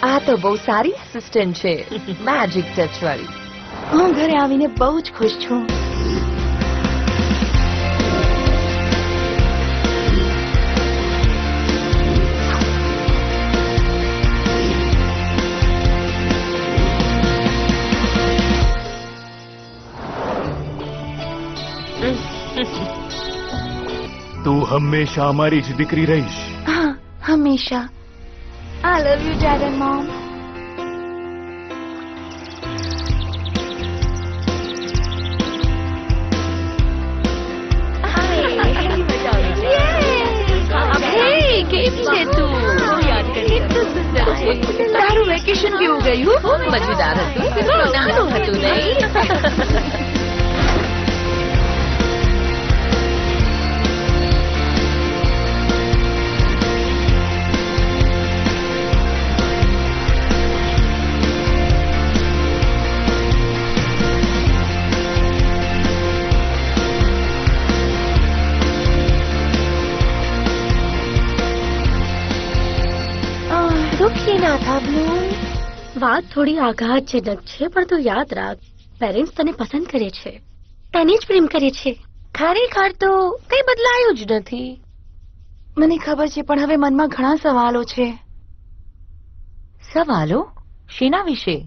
આ તો બહુ સારી આસિસ્ટન્ટ છે, મેજિક ટચ વાળી. હું ઘરે આવીને બહુ જ ખુશ છું. તું હંમેશા અમારી જ દીકરી રહીશ. હા, હંમેશા. I love you dad and mom. કેમ છે તું? કેટલું સુંદર છે. તારું વેકેશન કેવું ગયું? ખૂબ મજેદાર હતું. કેટલું નાનું હતું નહીં? દુઃખી ના થા બ્લૂમ. વાત થોડી આઘાતજનક છે, પણ તું યાદ રાખ, પેરેન્ટ્સ તને પસંદ કરે છે, તને જ પ્રેમ કરે છે. ખરેખર તો કઈ બદલાયું જ નથી. મને ખબર છે, પણ હવે મનમાં ઘણા સવાલો છે. સવાલો શેના વિશે?